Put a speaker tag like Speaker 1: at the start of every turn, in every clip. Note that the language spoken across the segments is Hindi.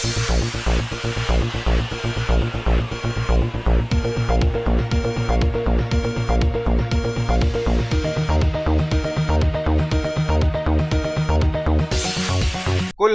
Speaker 1: कुल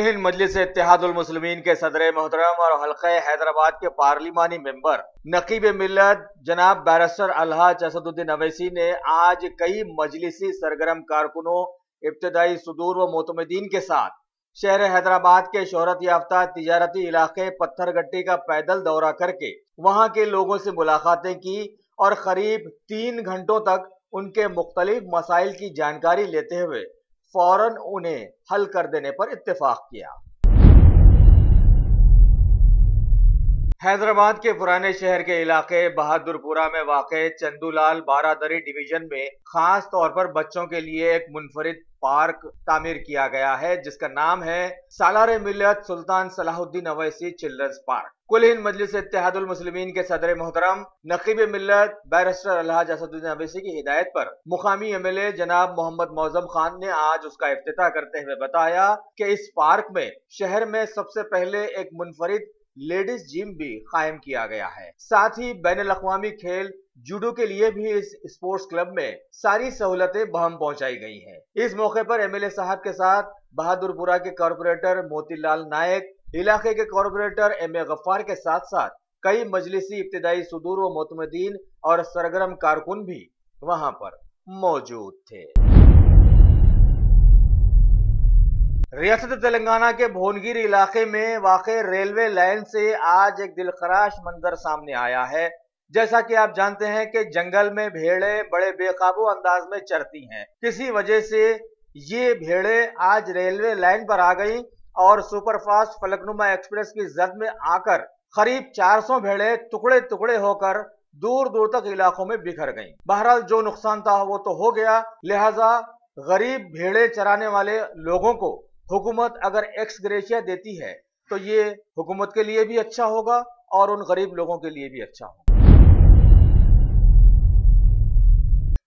Speaker 1: हिंद मजलिस इत्तेहादुल मुस्लिमीन के सदर मोहतरम और हल्का हैदराबाद के पार्लिमानी मेंबर नकीब मिल्लत जनाब बैरिस्टर अलहाज असदुद्दीन अवैसी ने आज कई मजलिसी सरगर्म कारकुनों, इब्तदाई सुदूर व मोतमदीन के साथ शहर हैदराबाद के शोहरत याफ्ता तिजारती इलाके पत्थरगट्टी का पैदल दौरा करके वहां के लोगों से मुलाकातें की और करीब 3 घंटों तक उनके मुख्तलिफ मसाइल की जानकारी लेते हुए फौरन उन्हें हल कर देने पर इत्तेफाक किया। हैदराबाद के पुराने शहर के इलाके बहादुरपुरा में वाक़े चंदूलाल बारादरी डिवीजन में खास तौर पर बच्चों के लिए एक मुनफरिद पार्क तामीर किया गया है जिसका नाम है सालार मिल्लत सुल्तान सलाहुद्दीन अवैसी चिल्ड्रंस पार्क। कुल हिंद मजलिस इत्तेहादुल मुस्लिमीन के सदर मोहतरम नकीब मिल्लत बैरिस्टर अलहाज असदुद्दीन अवैसी की हिदायत पर मुकामी एमएलए जनाब मोहम्मद मौजम खान ने आज उसका इफ्तिताह करते हुए बताया कि इस पार्क में शहर में सबसे पहले एक मुनफरिद लेडीज जिम भी कायम किया गया है। साथ ही बैनुल अक़वामी खेल जूडो के लिए भी इस स्पोर्ट्स क्लब में सारी सहूलतें बहम पहुंचाई गई हैं। इस मौके पर एमएलए साहब के साथ बहादुरपुरा के कॉर्पोरेटर मोतीलाल नायक, इलाके के कॉर्पोरेटर एम.ए. गफ्फार के साथ साथ कई मजलिसी इब्तिदाई सुदूर व मोतमदीन और सरगर्म कारकुन भी वहां पर मौजूद थे। रियासत तेलंगाना के भुवनगिरी इलाके में वाक़े रेलवे लाइन से आज एक दिलखराश मंजर सामने आया है। जैसा कि आप जानते हैं कि जंगल में भेड़ें बड़े बेकाबू अंदाज में चरती हैं। किसी वजह से ये भेड़ें आज रेलवे लाइन पर आ गई और सुपरफास्ट फलकनुमा एक्सप्रेस की जद में आकर करीब 400 भेड़ें टुकड़े टुकड़े होकर दूर दूर तक इलाकों में बिखर गईं। बहरहाल जो नुकसान था वो तो हो गया, लिहाजा गरीब भेड़ें चराने वाले लोगों को हुकूमत अगर एक्स ग्रेशिया देती है तो ये हुकूमत के लिए भी अच्छा होगा और उन गरीब लोगों के लिए भी अच्छा होगा।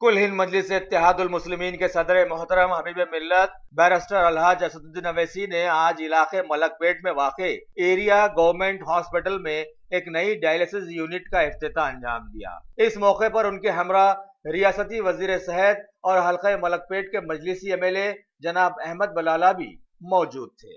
Speaker 1: कुल हिंद मजलिस इत्तेहादुल मुस्लिमीन के सदर मोहतरम हबीब मिल्लत बैरिस्टर अलहाज असदुद्दीन अवैसी ने आज इलाके मलकपेट में वाक़े एरिया गवर्नमेंट हॉस्पिटल में एक नई डायलिसिस यूनिट का इफ्तिताह अंजाम दिया। इस मौके पर उनके हमरा रियासती वजीर सेहत और हल्का मलकपेट के मजलिसी एमएलए जनाब अहमद बलाला भी मौजूद थे।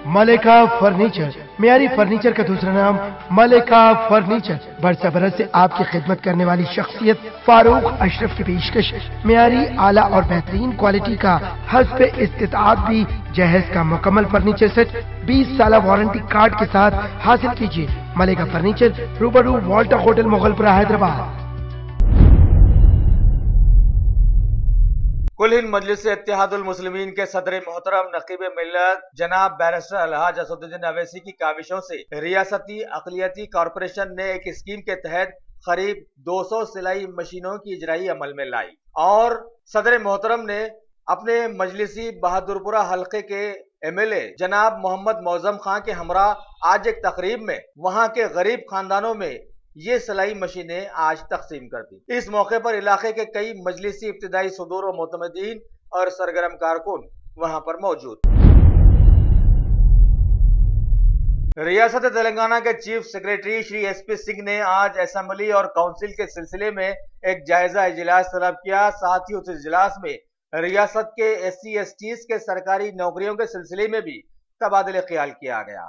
Speaker 2: मलिका फर्नीचर, मियारी फर्नीचर का दूसरा नाम मलिका फर्नीचर, बरसा बरस से आपकी खिदमत करने वाली शख्सियत फारूक अशरफ की पेशकश मियारी आला और बेहतरीन क्वालिटी का हस्ब इस्तिताअत भी जहेज का मुकम्मल फर्नीचर सेट 20 साल वारंटी कार्ड के साथ हासिल कीजिए। मलिका फर्नीचर, रूबरू वॉल्टर होटल मुगलपुरा हैदराबाद।
Speaker 1: कुल हिंद मजलिस इत्तेहादुल मुस्लिमीन के सदर मोहतरम नकीब मिल्लत जनाब बैरिस्टर अलहाज असदुद्दीन अवैसी की काविशों से रियासती अक़लियती कॉरपोरेशन ने एक स्कीम के तहत करीब 200 सिलाई मशीनों की इजराई अमल में लाई और सदर मोहतरम ने अपने मजलिसी बहादुरपुरा हल्के के एमएलए जनाब मोहम्मद मौजम खान के हमरा आज एक तकरीब में वहां के गरीब खानदानों में ये सिलाई मशीनें आज तकसीम कर दी। इस मौके पर इलाके के कई मजलिसी इब्तिदाई सुदूर व मोतमदीन और सरगर्म कारकुन वहां पर मौजूद। रियासत तेलंगाना के chief secretary Shri SP Singh ने आज असेंबली और काउंसिल के सिलसिले में एक जायजा इजलास तलब किया। साथ ही उस इजलास में रियासत के SC STs के सरकारी नौकरियों के सिलसिले में भी तबादले ख्याल किया गया।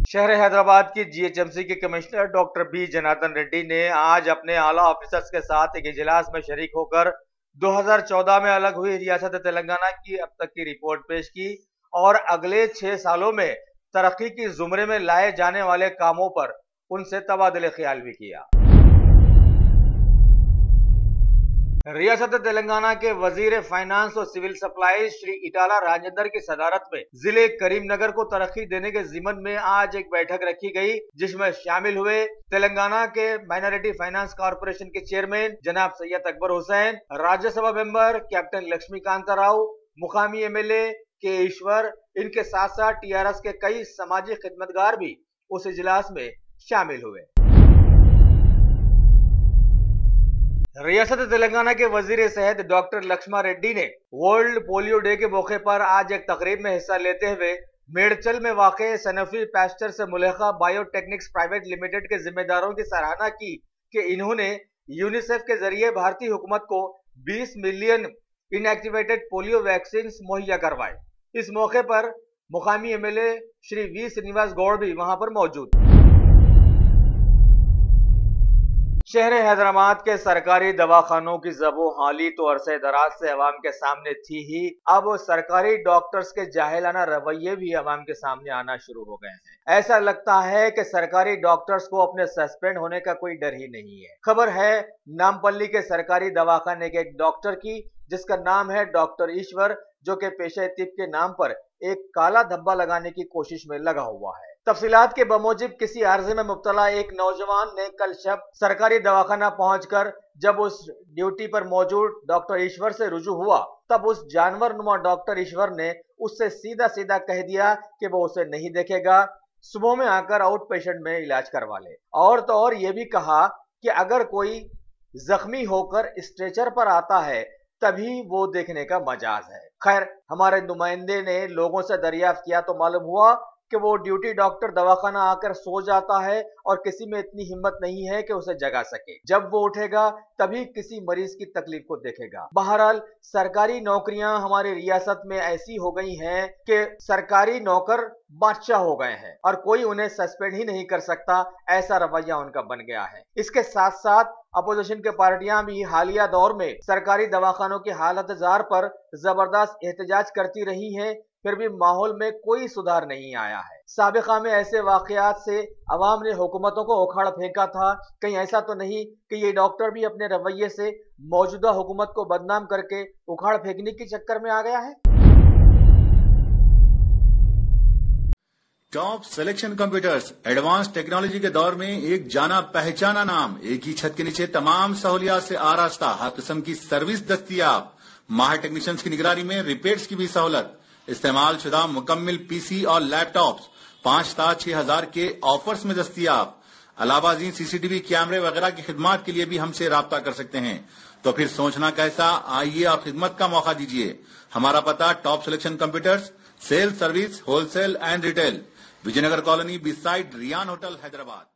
Speaker 1: शहर हैदराबाद की GHMC के commissioner doctor B Janardhan Reddy ने आज अपने आला ऑफिसर्स के साथ एक इजलास में शरीक होकर 2014 में अलग हुई रियासत तेलंगाना की अब तक की रिपोर्ट पेश की और अगले 6 सालों में तरक्की की जुमरे में लाए जाने वाले कामों पर उनसे तबादले ख्याल भी किया। रियासत तेलंगाना के वजीर फाइनेंस और सिविल सप्लाईज श्री इटाला राजेंद्र की सदारत में जिले करीमनगर को तरक्की देने के जिम्मन में आज एक बैठक रखी गई, जिसमें शामिल हुए तेलंगाना के माइनॉरिटी फाइनेंस कॉर्पोरेशन के चेयरमैन जनाब सैयद अकबर हुसैन, राज्यसभा मेंबर कैप्टन लक्ष्मीकांत राव, मुकामी एमएलए के ईश्वर, इनके साथ साथ TRS के कई समाजी खिदमतगार भी उस इजलास में शामिल हुए। रियासत तेलंगाना के वजीर सेहत डॉक्टर लक्ष्मा रेड्डी ने वर्ल्ड पोलियो डे के मौके पर आज एक तकरीब में हिस्सा लेते हुए मेडचल में वाक़े सनफी पैस्चर से मुल्हका बायोटेक्निक्स प्राइवेट लिमिटेड के जिम्मेदारों की सराहना की कि इन्होंने यूनिसेफ के जरिए भारतीय हुकूमत को 20 मिलियन इनएक्टिवेटेड पोलियो वैक्सीन मुहैया करवाए। इस मौके पर मुकामी एमएलए श्री वी श्रीनिवास गौड़ भी वहां पर मौजूद। शहर हैदराबाद के सरकारी दवाखानों की ज़बो-हाली तो अरसे दराज से अवाम के सामने थी ही, अब सरकारी डॉक्टर्स के जाहिलाना रवैये भी अवाम के सामने आना शुरू हो गए हैं। ऐसा लगता है कि सरकारी डॉक्टर्स को अपने सस्पेंड होने का कोई डर ही नहीं है। खबर है नामपल्ली के सरकारी दवाखाने के एक डॉक्टर की, जिसका नाम है डॉक्टर ईश्वर, जो कि पेशे तिब के नाम पर एक काला धब्बा लगाने की कोशिश में लगा हुआ है। तफसीलात के बमूजिब किसी आर्जे में मुब्तला एक नौजवान ने कल शब सरकारी दवाखाना पहुंचकर जब उस ड्यूटी पर मौजूद डॉक्टर ईश्वर से रुजू हुआ, तब उस जानवर नुमा डॉक्टर ईश्वर ने उससे सीधा सीधा कह दिया कि वो उसे नहीं देखेगा, सुबह में आकर आउट पेशेंट में इलाज करवा ले। और तो और ये भी कहा कि अगर कोई जख्मी होकर स्ट्रेचर पर आता है तभी वो देखने का मजाज है। खैर, हमारे नुमाइंदे ने लोगों से दरियाफ्त किया तो मालूम हुआ कि वो ड्यूटी डॉक्टर दवाखाना आकर सो जाता है और किसी में इतनी हिम्मत नहीं है कि उसे जगा सके। जब वो उठेगा तभी किसी मरीज की तकलीफ को देखेगा। बहरहाल सरकारी नौकरियां हमारी रियासत में ऐसी हो गई हैं कि सरकारी नौकर बादशाह हो गए हैं और कोई उन्हें सस्पेंड ही नहीं कर सकता, ऐसा रवैया उनका बन गया है। इसके साथ साथ अपोजिशन के पार्टियां भी हालिया दौर में सरकारी दवाखानों की हालत जार पर जबरदस्त एहतजाज करती रही हैं, फिर भी माहौल में कोई सुधार नहीं आया है। साबिका में ऐसे वाकयात से अवाम ने हुकूमतों को उखाड़ फेंका था। कहीं ऐसा तो नहीं कि ये डॉक्टर भी अपने रवैये से मौजूदा हुकूमत को बदनाम करके उखाड़ फेंकने के चक्कर में आ गया है?
Speaker 3: Top selection computers advance technology के दौर में एक जाना पहचाना नाम, एक ही छत के नीचे तमाम सहूलियात से आरास्ता, हर किस्म की सर्विस दस्तियाब, माहिर टेक्नीशियंस की निगरानी में रिपेयर्स की भी सहूलत, इस्तेमाल शुदा मुकम्मल पीसी और लैपटॉप्स 5,6,000 के ऑफर्स में दस्तियाब। अलावा सीसीटीवी कैमरे वगैरह की खिदमत के लिए भी हमसे राब्ता कर सकते हैं। तो फिर सोचना कैसा, आइए और खिदमत का मौका दीजिए। हमारा पता top selection computers, sale service, wholesale and retail, Vijayanagar colony beside Riyan hotel, Hyderabad.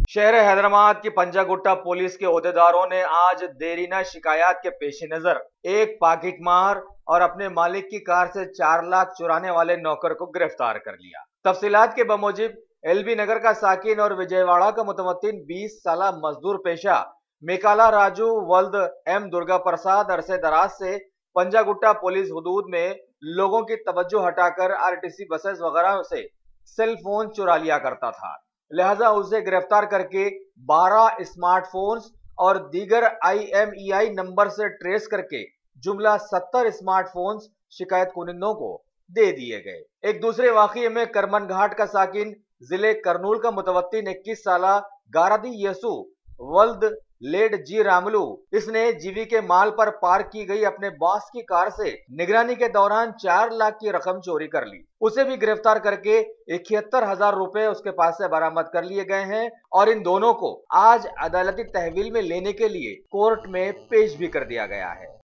Speaker 1: शहर हैदराबाद की पंजागुट्टा पुलिस के ओहदेदारों ने आज देरीना शिकायत के पेश नजर एक पॉकेट मार और अपने मालिक की कार से 4 लाख चुराने वाले नौकर को गिरफ्तार कर लिया। तफसीलात के बमूजिब एलबी नगर का साकिन और विजयवाड़ा का मुतमत्तिन 20 साल मजदूर पेशा मेकाला राजू वल्द एम दुर्गा प्रसाद अरसे दराज से पंजागुट्टा पुलिस हुदूद में लोगों की तवज्जो हटाकर आरटीसी बसेस वगैरह से सेल फोन चुरा लिया करता था। लिहाजा उसे गिरफ्तार करके 12 स्मार्टफोन्स और दीगर IMEI नंबर से ट्रेस करके जुमला 70 स्मार्टफोन्स शिकायत कुनिंदों को दे दिए गए। एक दूसरे वाकये में करमन घाट का साकिन जिले करनूल का मुतवत्तिन 21 साल गारादी यसु वल्द लेड जी रामलू, इसने जीवी के माल पर पार्क की गई अपने बॉस की कार से निगरानी के दौरान 4 लाख की रकम चोरी कर ली। उसे भी गिरफ्तार करके 71,000 रुपए उसके पास से बरामद कर लिए गए हैं और इन दोनों को आज अदालती तहवील में लेने के लिए कोर्ट में पेश भी कर दिया गया है।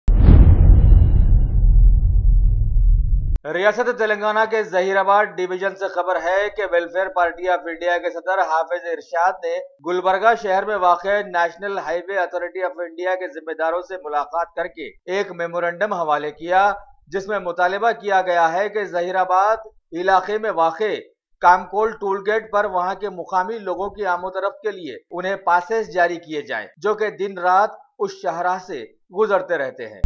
Speaker 1: रियासत तेलंगाना के जहीराबाद डिवीजन से खबर है कि वेलफेयर पार्टी ऑफ इंडिया के सदर हाफिज इरशाद ने गुलबर्गा शहर में वाक़ national highway authority of India के जिम्मेदारों से मुलाकात करके एक मेमोरेंडम हवाले किया, जिसमें मुतालिबा किया गया है कि जहीराबाद इलाके में वाक़ कामकोल टूल गेट पर वहां के मुकामी लोगों की आमोदरफ्त के लिए उन्हें पासेस जारी किए जाएं, जो कि दिन रात उस शाहराह से गुजरते रहते हैं।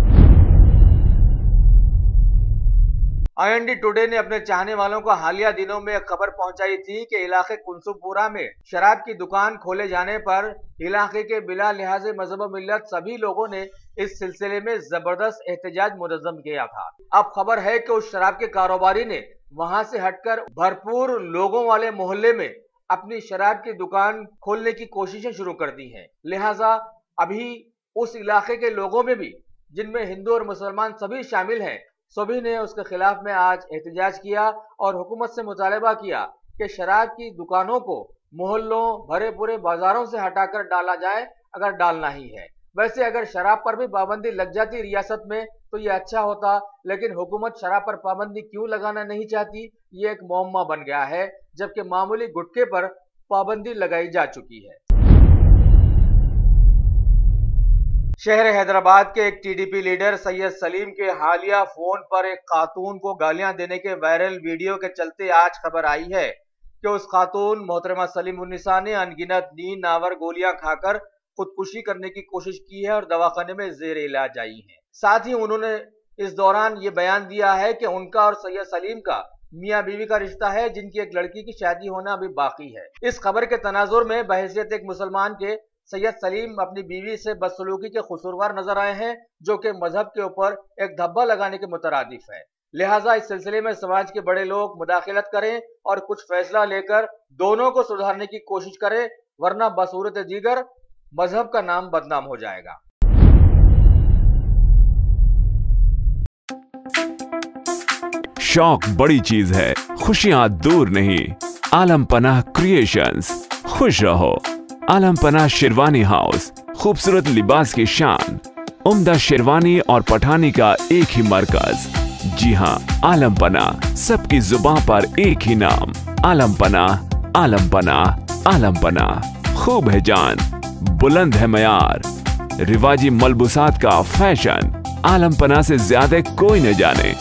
Speaker 1: IND टुडे ने अपने चाहने वालों को हालिया दिनों में एक खबर पहुंचाई थी कि इलाके कुंसुमपुरा में शराब की दुकान खोले जाने पर इलाके के बिला लिहाज मजहब मिल्लत सभी लोगों ने इस सिलसिले में जबरदस्त एहतजाज मुनज़्ज़म किया था। अब खबर है कि उस शराब के कारोबारी ने वहां से हटकर भरपूर लोगों वाले मोहल्ले में अपनी शराब की दुकान खोलने की कोशिशें शुरू कर दी हैं। लिहाजा अभी उस इलाके के लोगों में भी, जिनमें हिंदू और मुसलमान सभी शामिल हैं, सभी ने उसके खिलाफ में आज एहतजाज किया और हुकूमत से मुतालबा किया कि शराब की दुकानों को मोहल्लों भरे पूरे बाजारों से हटाकर डाला जाए अगर डालना ही है। वैसे अगर शराब पर भी पाबंदी लग जाती रियासत में तो ये अच्छा होता, लेकिन हुकूमत शराब पर पाबंदी क्यों लगाना नहीं चाहती, ये एक मुअम्मा बन गया है, जबकि मामूली गुटखे पर पाबंदी लगाई जा चुकी है। शहर हैदराबाद के एक टीडीपी लीडर सैयद सलीम के हालिया फोन पर एक खातून को गालियां देने के वायरल वीडियो के चलते आज खबर आई है कि उस खातून मोहतरमा सलीम उन्निसा ने अनगिनत नींद नावर गोलियां खाकर खुदकुशी करने की कोशिश की है और दवाखाने में जेर इलाज आई है। साथ ही उन्होंने इस दौरान ये बयान दिया है कि उनका और सैयद सलीम का मियां बीवी का रिश्ता है, जिनकी एक लड़की की शादी होना अभी बाकी है। इस खबर के तनाजुर में बहैसियत एक मुसलमान के सैयद सलीम अपनी बीवी से बदसलूकी के कसूरवार नजर आए हैं, जो कि मजहब के ऊपर एक धब्बा लगाने के मुतरादिफ है। लिहाजा इस सिलसिले में समाज के बड़े लोग मुदाखिलत करें और कुछ फैसला लेकर दोनों को सुधारने की कोशिश करें, वरना बसूरत दीगर मजहब का नाम बदनाम हो जाएगा।
Speaker 4: शौक बड़ी चीज है, खुशियां दूर नहीं। आलम पनाह क्रिएशंस, खुश रहो। आलम पनाह शेरवानी हाउस, खूबसूरत लिबास की शान, उम्दा शेरवानी और पठानी का एक ही मरकज। जी हाँ, आलम पनाह, सबकी जुबान पर एक ही नाम, आलम पनाह। आलम पनाह, आलम पनाह, खूब है जान, बुलंद है मयार, रिवाजी मलबूसात का फैशन, आलम पनाह से ज्यादा कोई न जाने।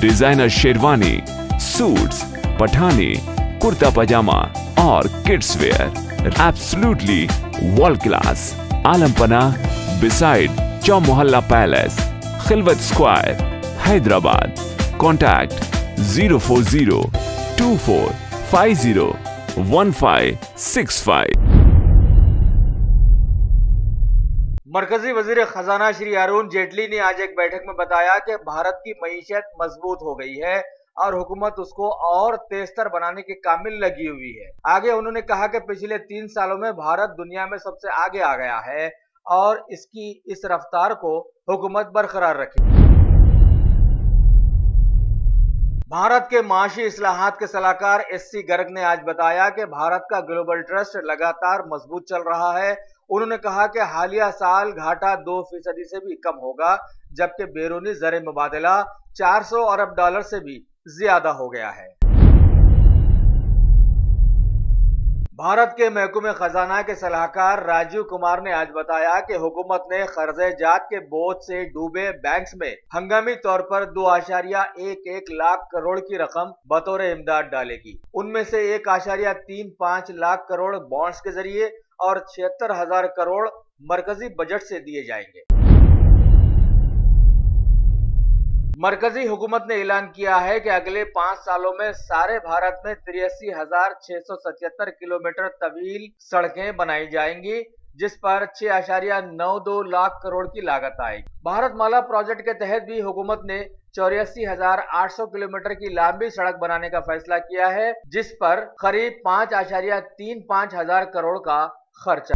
Speaker 4: डिजाइनर शेरवानी, सूट्स, पठानी, कुर्ता पजामा और kids wear, absolutely world class. Alam Panah, beside Chowmahalla palace, Khilwat square, Hyderabad. Contact 04024501565।
Speaker 1: मरकजी वजीर खजाना श्री अरुण जेटली ने आज एक बैठक में बताया कि भारत की मईशत मजबूत हो गई है और हुकूमत उसको और तेजतर बनाने के कामिल लगी हुई है। आगे उन्होंने कहा कि पिछले 3 सालों में भारत दुनिया में सबसे आगे आ गया है और इसकी इस रफ्तार को हुकूमत बरकरार रखेगी। भारत के माशी इस्लाहात के सलाहकार SC गर्ग ने आज बताया कि भारत का ग्लोबल ट्रस्ट लगातार मजबूत चल रहा है। उन्होंने कहा कि हालिया साल घाटा 2% से भी कम होगा, जबकि बैरूनी ज़र मुबादला 400 अरब डॉलर से भी ज्यादा हो गया है। भारत के महकूमे खजाना के सलाहकार राजीव कुमार ने आज बताया कि हुकूमत ने कर्जे जात के बोझ से डूबे बैंक्स में हंगामी तौर पर 2.11 लाख करोड़ की रकम बतौर इमदाद डालेगी। उनमें से 1.35 लाख करोड़ बॉन्ड्स के जरिए और 76,000 करोड़ मरकजी बजट से दिए जाएंगे। मरकजी हुकूमत ने ऐलान किया है कि अगले 5 सालों में सारे भारत में 83,677 किलोमीटर तवील सड़कें बनाई जाएंगी, जिस पर 6.92 लाख करोड़ की लागत आएगी। भारत माला प्रोजेक्ट के तहत भी हुकूमत ने 84,800 किलोमीटर की लंबी सड़क बनाने का फैसला किया है, जिस पर करीब 5.35 हजार करोड़ का खर्चा।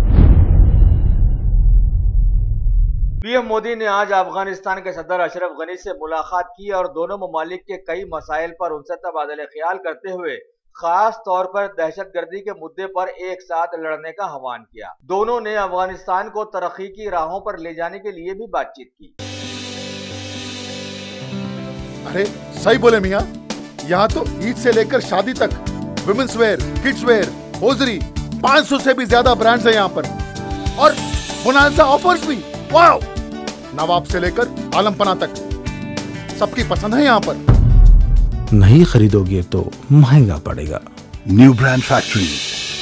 Speaker 1: पीएम मोदी ने आज अफगानिस्तान के सदर अशरफ गनी से मुलाकात की और दोनों ममालिक के कई मसाइल पर उनसे तबादले ख्याल करते हुए खास तौर पर दहशतगर्दी के मुद्दे पर एक साथ लड़ने का आह्वान किया। दोनों ने अफगानिस्तान को तरक्की की राहों पर ले जाने के लिए भी बातचीत की।
Speaker 5: अरे सही बोले मियाँ, यहाँ तो ईद से लेकर शादी तक women's wear, kids wear, hosiery 500 से भी ज्यादा ब्रांड्स हैं यहाँ पर और बोनांजा ऑफर्स भी। वाओ! नवाब से लेकर आलमपना तक सबकी पसंद है यहाँ पर।
Speaker 6: नहीं खरीदोगे तो महंगा पड़ेगा।
Speaker 7: New brand factory,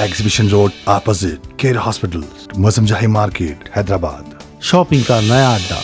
Speaker 7: exhibition road opposite care hospital, मौसम जही मार्केट, हैदराबाद।
Speaker 6: शॉपिंग का नया अड्डा